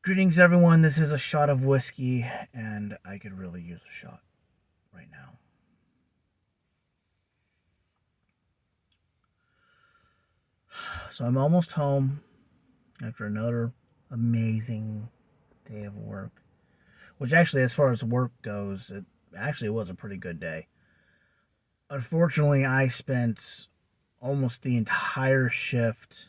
Greetings, everyone. This is a shot of whiskey, and I could really use a shot right now. So I'm almost home after another amazing day of work. Which actually, as far as work goes, it actually was a pretty good day. Unfortunately, I spent almost the entire shift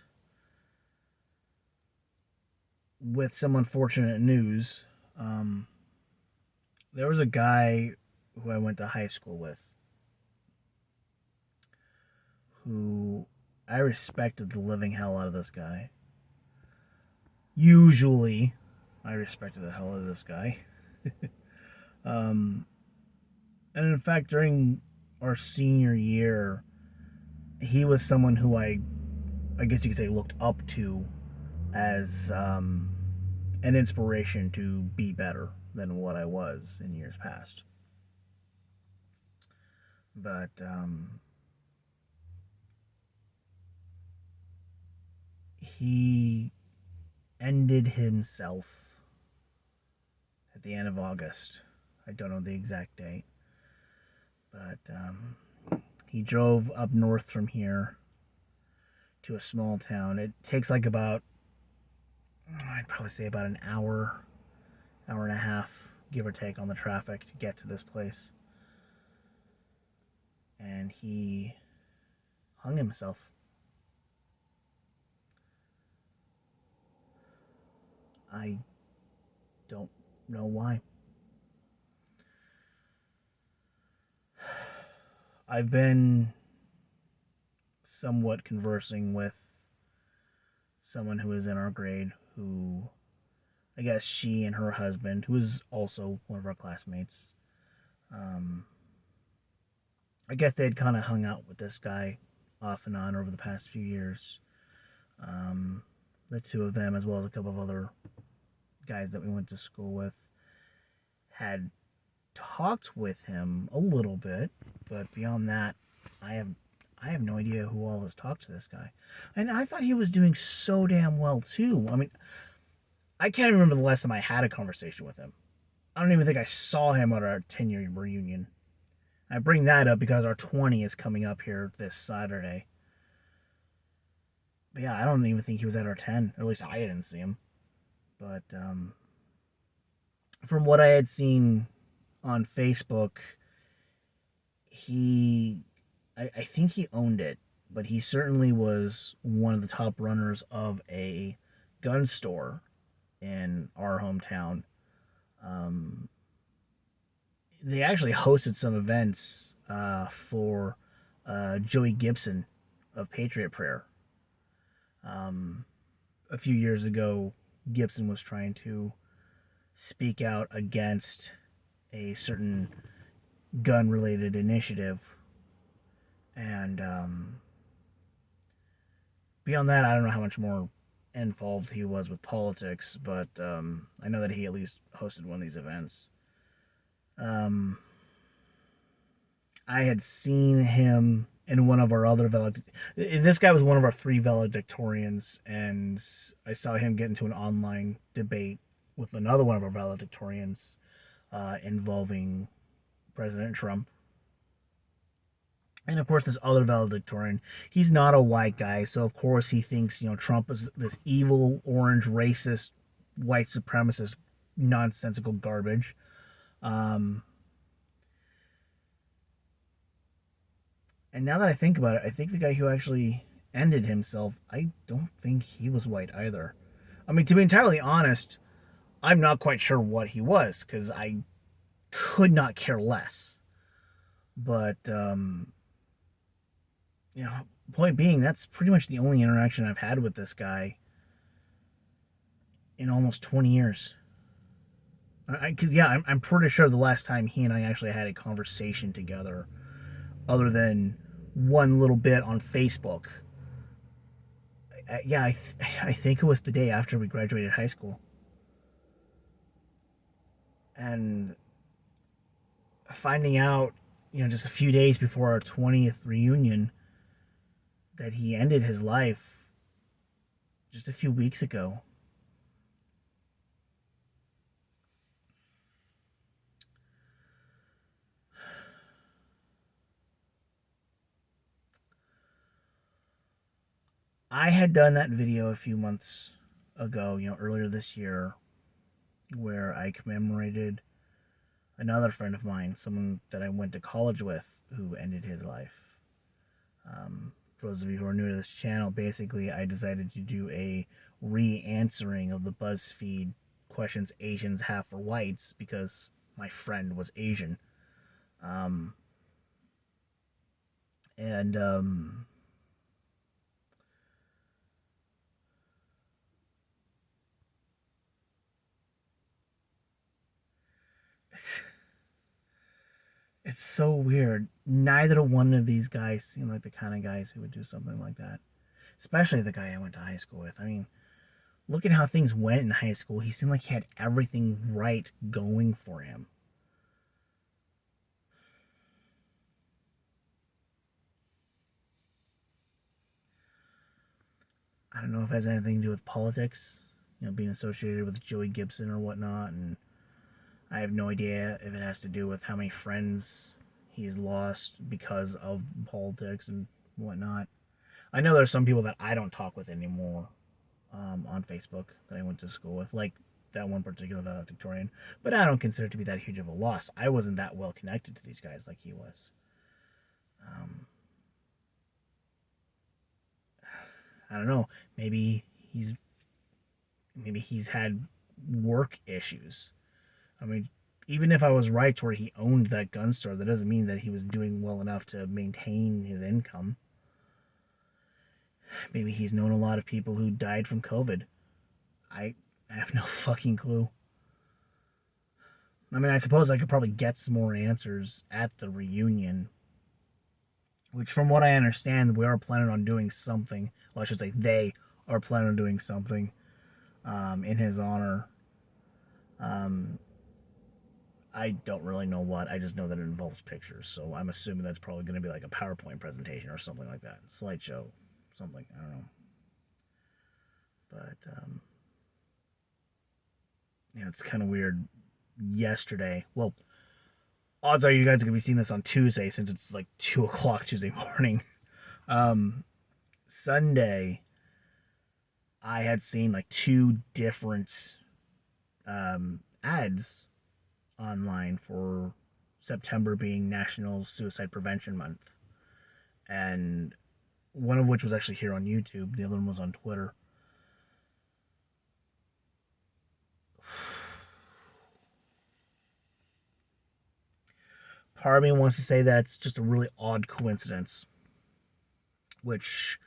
with some unfortunate news. Um, there was a guy who I went to high school with who I respected the living hell out of this guy. Usually, I respected the hell out of this guy. um, and in fact, during our senior year, he was someone who I guess you could say, looked up to as an inspiration to be better than what I was in years past. But he ended himself at the end of August. I don't know the exact date, but he drove up north from here to a small town. It takes like about, I'd probably say about an hour, hour and a half, give or take, on the traffic to get to this place. And he hung himself. I don't know why. I've been somewhat conversing with someone who is in our grade who, I guess she and her husband, who is also one of our classmates, I guess they had kind of hung out with this guy off and on over the past few years. The two of them, as well as a couple of other guys that we went to school with, had talked with him a little bit, but beyond that, I have no idea who all has talked to this guy. And I thought he was doing so damn well too. I mean, I can't even remember the last time I had a conversation with him. I don't even think I saw him at our 10-year reunion. I bring that up because our 20 is coming up here this Saturday. But yeah, I don't even think he was at our 10. Or at least I didn't see him. But from what I had seen on Facebook, I think he owned it, but he certainly was one of the top runners of a gun store in our hometown. They actually hosted some events for Joey Gibson of Patriot Prayer. A few years ago, Gibson was trying to speak out against a certain gun-related initiative, and beyond that, I don't know how much more involved he was with politics, but I know that he at least hosted one of these events. I had seen him in one of our other this guy was one of our 3 valedictorians, and I saw him get into an online debate with another one of our valedictorians involving President Trump. And of course, this other valedictorian, he's not a white guy, so of course he thinks, Trump is this evil, orange, racist, white supremacist, nonsensical garbage. And now that I think about it, I think the guy who actually ended himself, I don't think he was white either. I mean, to be entirely honest, I'm not quite sure what he was, because I could not care less. But, point being, that's pretty much the only interaction I've had with this guy in almost 20 years. I'm pretty sure the last time he and I actually had a conversation together, other than one little bit on Facebook, I think it was the day after we graduated high school. And finding out, just a few days before our 20th reunion, that he ended his life just a few weeks ago. I had done that video a few months ago, earlier this year, where I commemorated another friend of mine, someone that I went to college with, who ended his life. For those of you who are new to this channel, basically I decided to do a re-answering of the BuzzFeed questions Asians have for whites because my friend was Asian. And it's so weird. Neither one of these guys seem like the kind of guys who would do something like that. Especially the guy I went to high school with. I mean, look at how things went in high school. He seemed like he had everything right going for him. I don't know if it has anything to do with politics, being associated with Joey Gibson or whatnot, and I have no idea if it has to do with how many friends he's lost because of politics and whatnot. I know there's some people that I don't talk with anymore on Facebook that I went to school with, like that one particular Victorian, but I don't consider it to be that huge of a loss. I wasn't that well connected to these guys like he was. I don't know. Maybe he's had work issues. I mean, even if I was right to where he owned that gun store, that doesn't mean that he was doing well enough to maintain his income. Maybe he's known a lot of people who died from COVID. I have no fucking clue. I mean, I suppose I could probably get some more answers at the reunion, which, from what I understand, we are planning on doing something. Well, I should say they are planning on doing something in his honor. I don't really know what. I just know that it involves pictures, so I'm assuming that's probably going to be like a PowerPoint presentation or something like that. Slideshow, something. I don't know. But, it's kind of weird. Yesterday, well, odds are you guys are going to be seeing this on Tuesday since it's like 2 o'clock Tuesday morning. Sunday, I had seen like 2 different ads online for September being National Suicide Prevention Month. And one of which was actually here on YouTube, the other one was on Twitter. Part of me wants to say that it's just a really odd coincidence, which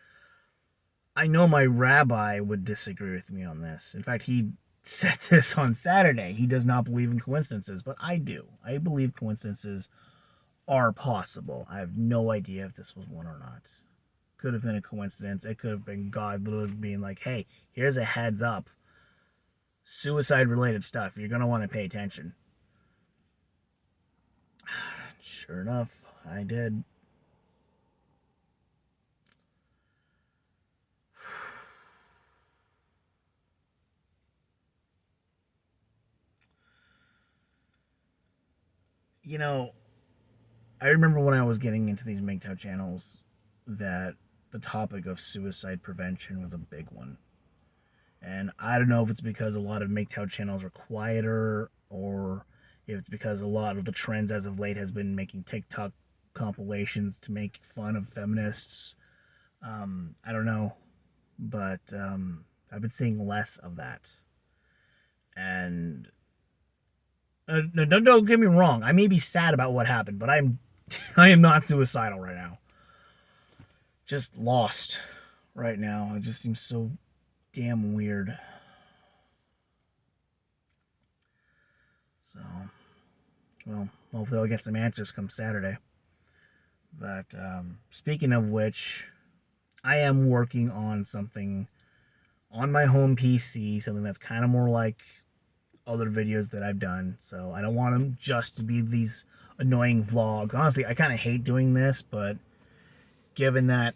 I know my rabbi would disagree with me on this. In fact, he said this on Saturday. He does not believe in coincidences, but I do. I believe coincidences are possible. I have no idea if this was one or not. Could have been a coincidence. It could have been God literally being like, hey, here's a heads up. Suicide related stuff. You're going to want to pay attention. Sure enough, I did. I remember when I was getting into these MGTOW channels that the topic of suicide prevention was a big one. And I don't know if it's because a lot of MGTOW channels are quieter or if it's because a lot of the trends as of late has been making TikTok compilations to make fun of feminists. I don't know. But I've been seeing less of that. And don't get me wrong. I may be sad about what happened, but I am not suicidal right now. Just lost right now. It just seems so damn weird. So, well, hopefully I'll get some answers come Saturday. But speaking of which, I am working on something on my home PC, something that's kind of more like other videos that I've done. So I don't want them just to be these annoying vlogs. Honestly, I kind of hate doing this, but given that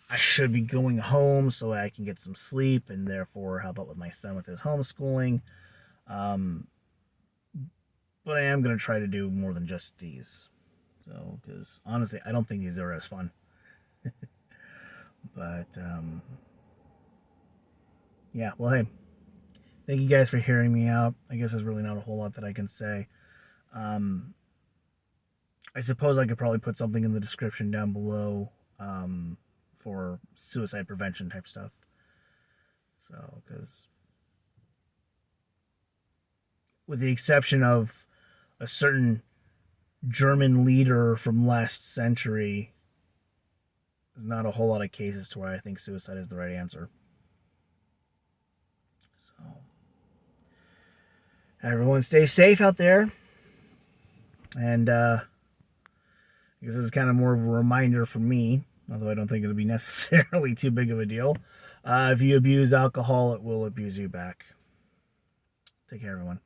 I should be going home so I can get some sleep and therefore help out with my son with his homeschooling. But I am going to try to do more than just these. So, because honestly, I don't think these are as fun. But yeah, well, hey, thank you guys for hearing me out. I guess there's really not a whole lot that I can say. Um, I suppose I could probably put something in the description down below for suicide prevention type stuff. So, because with the exception of a certain German leader from last century, there's not a whole lot of cases to where I think suicide is the right answer. So, everyone stay safe out there. And I guess this is kind of more of a reminder for me, although I don't think it'll be necessarily too big of a deal. If you abuse alcohol, it will abuse you back. Take care, everyone.